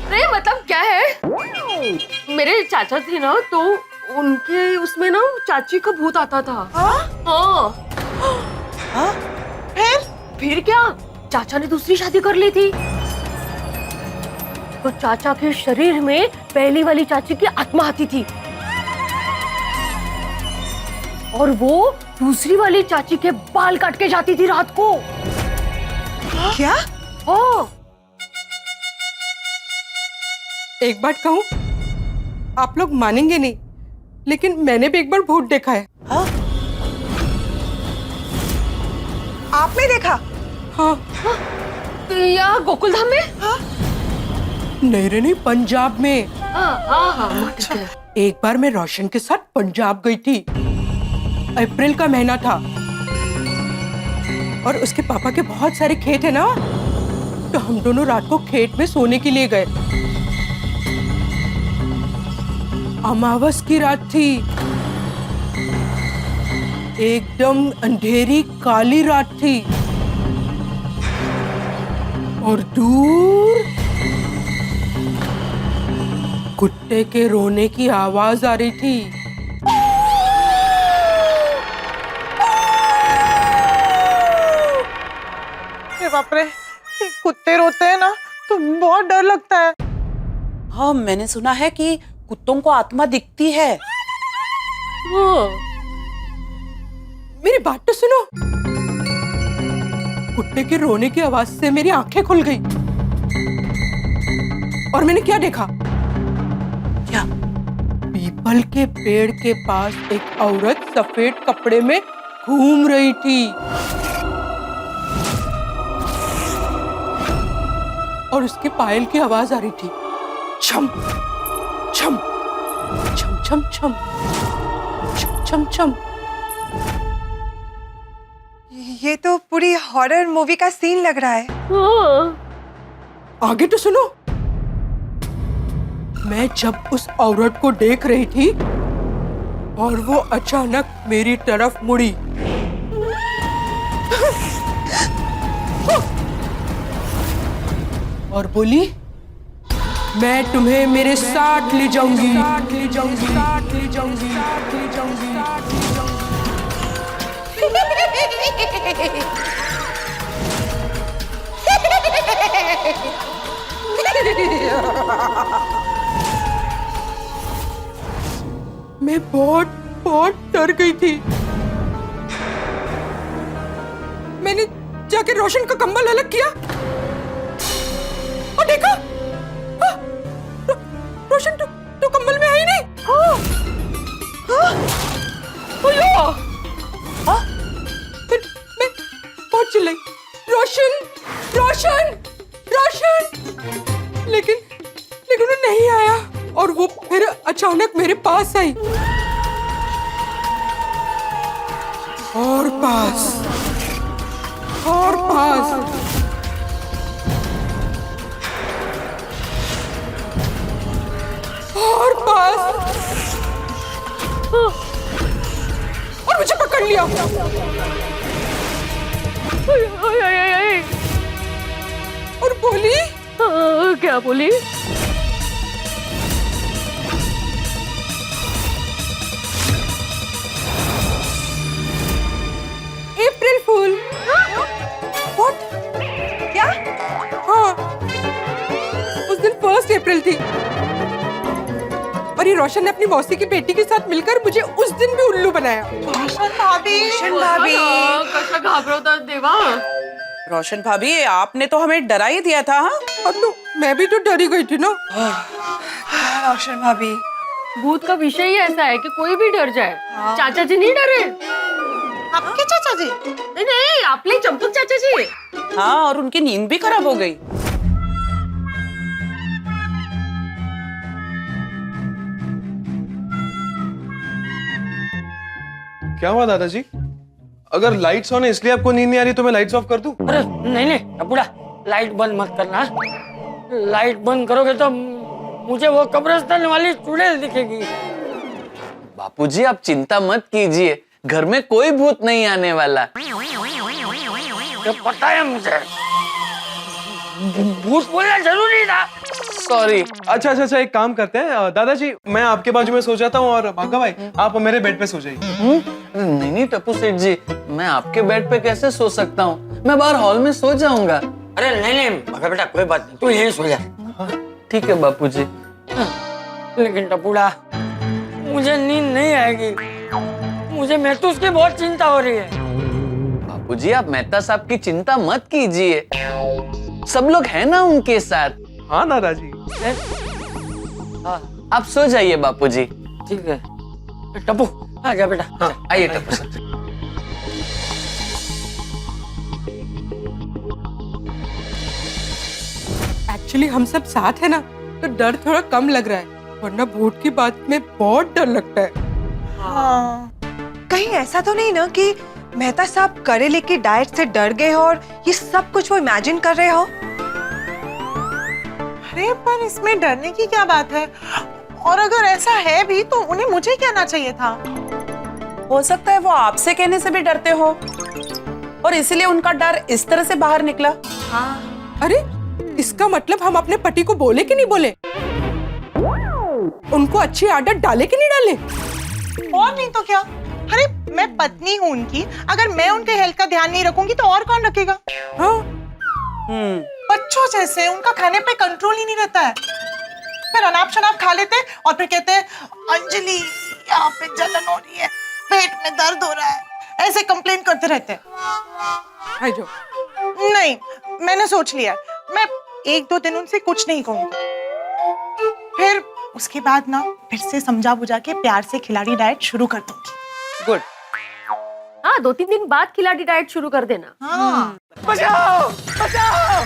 अरे मतलब क्या है, मेरे चाचा थे ना, तो उनके उसमें ना चाची का भूत आता था। हाँ। फिर क्या, चाचा ने दूसरी शादी कर ली थी, तो चाचा के शरीर में पहली वाली चाची की आत्मा आती थी और वो दूसरी वाली चाची के बाल काट के जाती थी रात को। क्या? हाँ। एक बात कहूं, आप लोग मानेंगे नहीं, लेकिन मैंने भी एक बार भूत देखा है। हाँ? आपने देखा? हाँ। या गोकुल धाम में? हाँ? नहीं रे नहीं, पंजाब में। हाँ। एक बार मैं रोशन के साथ पंजाब गई थी। अप्रैल का महीना था और उसके पापा के बहुत सारे खेत है ना, तो हम दोनों रात को खेत में सोने के लिए गए। अमावस की रात थी, एकदम अंधेरी काली रात थी और दूर कुत्ते के रोने की आवाज आ रही थी। बाप रे, कुत्ते रोते हैं ना तो बहुत डर लगता है। हाँ, मैंने सुना है कि कुत्तों को आत्मा दिखती है। मेरी बात तो सुनो। कुत्ते के रोने की आवाज से मेरी आंखें खुल गई और मैंने क्या देखा? क्या? पीपल के पेड़ के पास एक औरत सफेद कपड़े में घूम रही थी और उसके पायल की आवाज आ रही थी, छम छम छम छम छम छम छम छम। ये तो पूरी हॉरर मूवी का सीन लग रहा है। आगे तो सुनो। मैं जब उस औरत को देख रही थी और वो अचानक मेरी तरफ मुड़ी और बोली, मैं तुम्हें मेरे साथ ले जाऊंगी। मैं बहुत बहुत डर गई थी। मैंने जाके रोशन का कंबल अलग किया और देखा, रोशन तो कंबल में है ही नहीं। फिर मैं बहुत चिल्लाई, रोशन रोशन लेकिन लेकिन वो नहीं आया और वो फिर अचानक मेरे पास आई और पास और पास और पास और मुझे पकड़ लिया। और बोली क्या बोली? अप्रैल फूल। What? क्या? हाँ, उस दिन 1 अप्रैल थी और ये रोशन ने अपनी मौसी की बेटी के साथ मिलकर मुझे उस दिन भी उल्लू बनाया। रोशन भाभी, कैसा घाबरता देवा। रोशन भाभी, आपने तो हमें डरा ही दिया था। हाँ? अब तो मैं भी तो डरी गई थी ना। रोशन भाभी, भूत का विषय ही ऐसा है कि कोई भी डर जाए। चाचा जी नहीं डरे? आपके चाचा जी? नहीं नहीं, आपने चंपक चाचा जी। हाँ, और उनकी नींद भी खराब हो गई। क्या हुआ दादाजी? अगर लाइट्स ऑन है इसलिए आपको नींद नहीं आ रही तो मैं लाइट्स ऑफ कर दूं? अरे नहीं नहीं टपुड़ा, लाइट बंद मत करना। लाइट बंद करोगे तो मुझे वो कब्रिस्तान वाली चुड़ैल दिखेगी। बापूजी आप चिंता मत कीजिए, घर में कोई भूत नहीं आने वाला। तो पता है मुझे, भूत बोलना जरूरी था। सॉरी। अच्छा अच्छा अच्छा, एक काम करते हैं दादाजी, मैं आपके बाजू में सो जाता हूँ और भागा भाई आप मेरे बेड पे सो जाइए। नहीं नहीं टप्पू सेठ जी, मैं आपके बेड पे कैसे सो सकता हूँ? मैं बाहर हॉल में सो जाऊंगा। अरे नहीं नहीं भागा बेटा, कोई बात नहीं, तू यहीं सो जा। ठीक है बापूजी। लेकिन टपुड़ा, मुझे नींद नहीं आएगी। मुझे महसूस की बहुत चिंता हो रही है। बापूजी आप मेहता साहब की चिंता मत कीजिए, सब लोग हैं ना उनके साथ। हाँ दादाजी। आप सो जाइए बापूजी। ठीक है टप्पू, आ जा बेटा। हाँ आइए टप्पू साहब। एक्चुअली हम सब साथ है ना, तो डर थोड़ा कम लग रहा है, वरना भूत की बात में बहुत डर लगता है। हाँ। कहीं ऐसा तो नहीं ना कि मेहता साहब करेले की डाइट से डर गए हो और ये सब कुछ वो इमेजिन कर रहे हो? अरे पर इसमें डरने की क्या बात है? और अगर ऐसा है भी तो उन्हें मुझे कहना चाहिए था। हो सकता है वो आपसे कहने से भी डरते हो और इसीलिए उनका डर इस तरह से बाहर निकला। हाँ। अरे इसका मतलब हम अपने पति को बोले कि नहीं बोले? उनको अच्छी आदत डाले कि नहीं डाले? और नहीं तो क्या। अरे मैं पत्नी हूँ उनकी, अगर मैं उनके हेल्थ का ध्यान नहीं रखूंगी तो और कौन रखेगा? हाँ। बच्चों जैसे उनका खाने पे कंट्रोल ही नहीं रहता है। फिर अनाप शनाप खा लेते और फिर कहते हैं अंजलि यहाँ पे जलन हो रही है, पेट में दर्द हो रहा है, ऐसे कंप्लेन करते रहते हैं। नहीं, मैंने सोच लिया, मैं 1-2 दिन उनसे कुछ नहीं कहूंगी, फिर उसके बाद ना फिर से समझा बुझा के प्यार से खिलाड़ी डाइट शुरू कर दूंगी। गुड। हाँ, 2-3 दिन बाद खिलाड़ी डाइट शुरू कर देना। हाँ। बचाओ बचाओ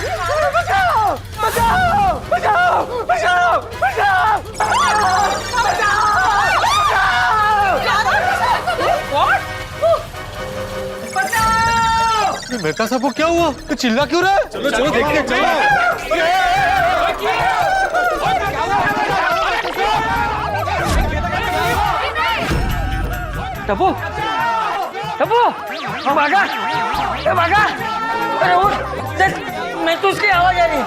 बचाओ बचाओ बचाओ बचाओ बचाओ। मेहता साहब को क्या हुआ? तो चिल्ला क्यों रहा है? चलो चलो देखते हैं, चलो। टप्पू, टप्पू, भागा, भागा। अरे उठ, देख, मैं तो उसकी आवाज आ रही है।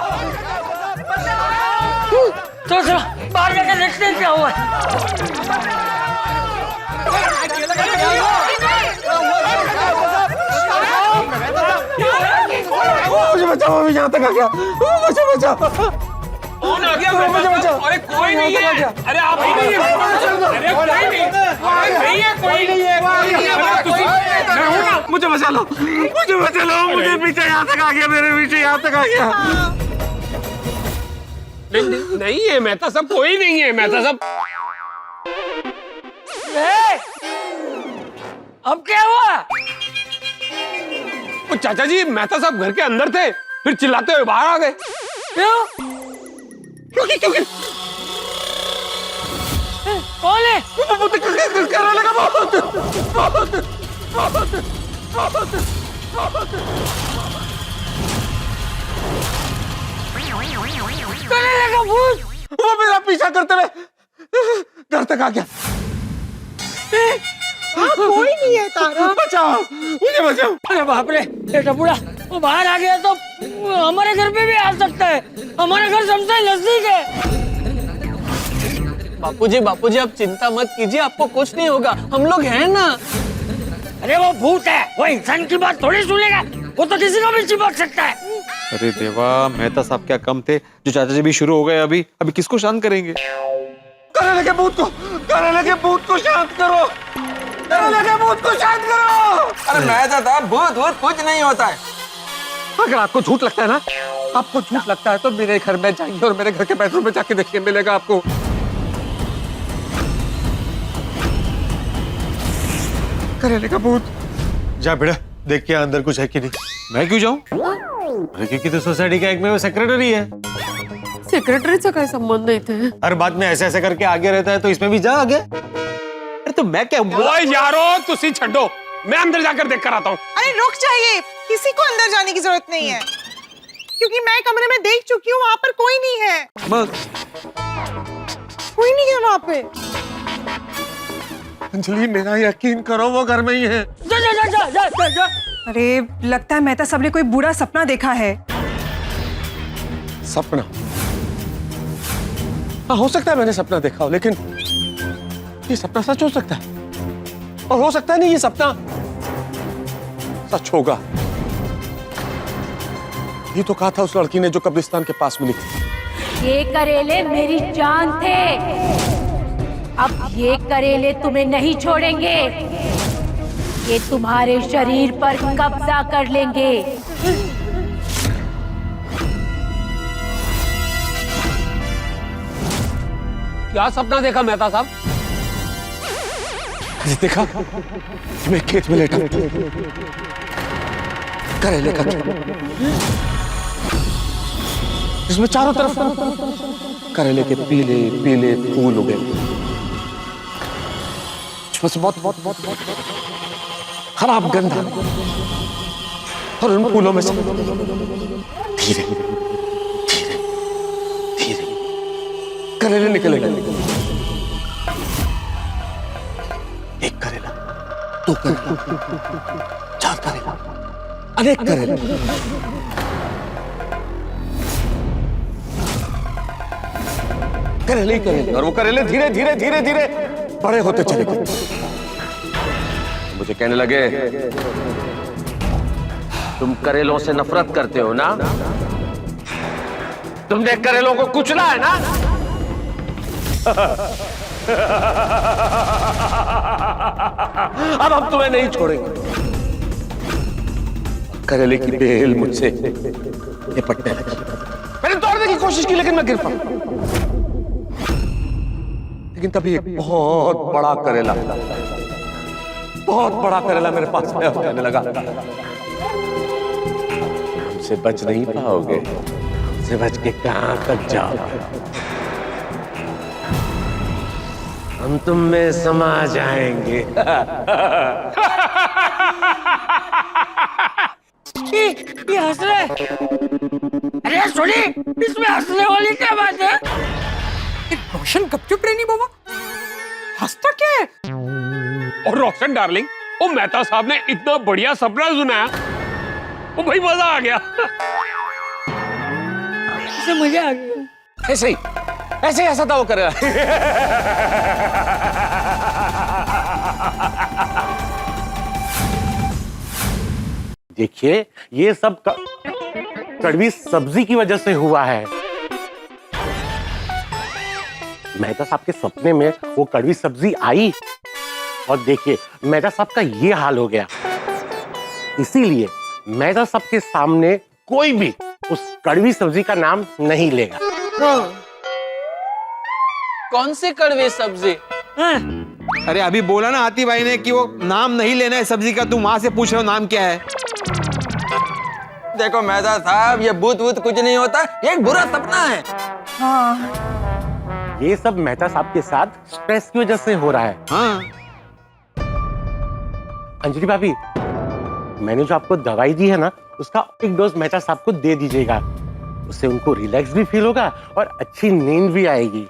चलो चलो बाहर जाकर देखते हैं क्या हुआ। मुझे बचाओ, मैं यहाँ तक आ गया। मुझे बचाओ। कौन आ गया? मुझे बचाओ। अरे कोई नहीं है। अरे आप ही नहीं है। अरे कोई नहीं है, कोई नहीं है। मैं हूँ ना, मुझे बचा लो, मुझे बचा लो। मुझे पीछे यहाँ तक आ गया, मेरे पीछे यहाँ तक आ गया। नहीं है मेहता साहब, कोई नहीं है मेहता साहब। अब क्या हुआ? चाचा जी, मेहता साहब घर के अंदर थे, फिर चिल्लाते हुए बाहर आ गए। क्यों? क्यों गिर? कौन है? करेले का भूत, भूत, भूत, भूत, भूत। करेले का भूत। वो मेरा पीछा करते हुए घर तक आ गया। कोई नहीं है तारा। बचाओ, मुझे बचाओ। अरे बाप रे, बेटा बूढ़ा, वो बाहर आ गया तो हमारे घर पे भी आ सकता है। हमारा घर सबसे नजदीक है। बापूजी आप चिंता मत कीजिए, आपको कुछ नहीं होगा, हम लोग हैं ना। अरे वो भूत है, वो इंसान की बात थोड़ी सुनेगा, वो तो किसी को भी चिपक सकता है। अरे देवा, मेहता साहब क्या कम थे जो चाचा जी भी शुरू हो गए। अभी किसको शांत करेंगे? करेले के भूत को शांत करो। करेले के भूत को शांत करो। अरे मेहता साहब, भूत कुछ नहीं होता है। अगर आपको झूठ लगता है ना, आपको झूठ लगता है तो मेरे घर में जाइए और मेरे घर के बेडरूम में जाके देखिए, मिलेगा आपको। करेले का भूत। जा बेटा, देख के अंदर कुछ है कि नहीं। मैं क्यों जाऊं? अरे क्योंकि तो सोसाइटी का एक में वो सेक्रेटरी है। सेक्रेटरी से कोई संबंध नहीं थे। हर बात में ऐसे ऐसे करके आगे रहता है, तो इसमें भी जा आगे। अरे तो मैं क्या ओए यारो, तुसी छड्डो, मैं अंदर जाकर देख कर आता हूँ। अरे रुक जाइए, किसी को अंदर जाने की जरूरत नहीं है, क्योंकि मैं कमरे में देख चुकी हूँ, वहाँ पर कोई नहीं है। कोई नहीं है वहाँ पे। अंजलि, मेरा यकीन करो, वो घर में ही है। जा जा जा जा जा जा। अरे लगता है मेहता साहब ने कोई बुरा सपना देखा है। सपना? हाँ, हो सकता है मैंने सपना देखा हो, लेकिन ये सपना सच हो सकता है, और हो सकता है नहीं ये सपना सच होगा। ये तो कहा था उस लड़की ने जो कब्रिस्तान के पास मिली थी। ये करेले मेरी जान थे, अब ये करेले तुम्हें नहीं छोड़ेंगे, ये तुम्हारे शरीर पर कब्जा कर लेंगे। क्या सपना देखा मेहता साहब? देखा, मैं खेत में लेटा करेले का इसमें चारों तरफ करेले के पीले पीले फूल उगे, बहुत खराब गंध, और उन फूलों में से धीरे धीरे धीरे करेले निकलेगा। एक करेला, दो करेला, चार करेला, अनेक करेले। करेले ही करेले, और वो करेले धीरे धीरे धीरे धीरे बड़े होते चले गए। मुझे कहने लगे, तुम करेलों से नफरत करते हो ना? तुमने करेलों को कुचला है ना? अब हम तुम्हें नहीं छोड़ेंगे। करेले की बेल मुझसे निपटने लगी। मैंने तोड़ने की कोशिश की, लेकिन मैं गिर पड़ा। लेकिन तभी एक बहुत बड़ा करेला मेरे पास आने लगा। हमसे बच नहीं पाओगे, हमसे बच के कहां तक जाओगे? हम तुम में समा जाएंगे। ये हंस रहे। अरे सुनी, इसमें हंसने वाली क्या बात है? रोशन गपचुप रहनी बाबा, हंसता क्या है? और रोशन डार्लिंग, वो मेहता साहब ने इतना बढ़िया सपना सुनाया, वो भाई मजा आ गया। इसे मजा आ गया। ऐसे ही ऐसा था वो करेला। देखिए, ये सब कड़वी सब्जी की वजह से हुआ है। मेहता साहब के सपने में वो कड़वी सब्जी आई, और देखिए मेहता साहब का ये हाल हो गया। इसीलिए मेहता साहब के सामने कोई भी उस कड़वी सब्जी का नाम नहीं लेगा। कौन सी कड़वी सब्जी? अरे अभी बोला ना आती भाई ने कि वो नाम नहीं लेना है सब्जी का, तुम वहां से पूछ रहे हो नाम क्या है? देखो मेहता साहब, ये भूत कुछ नहीं होता, ये एक बुरा सपना है। हाँ ये सब मेहता साहब के साथ स्ट्रेस की वजह से हो रहा है। हाँ। अंजलि भाभी, मैंने जो आपको दवाई दी है ना, उसका एक डोज मेहता साहब को दे दीजिएगा। उससे उनको रिलैक्स भी फील होगा और अच्छी नींद भी आएगी।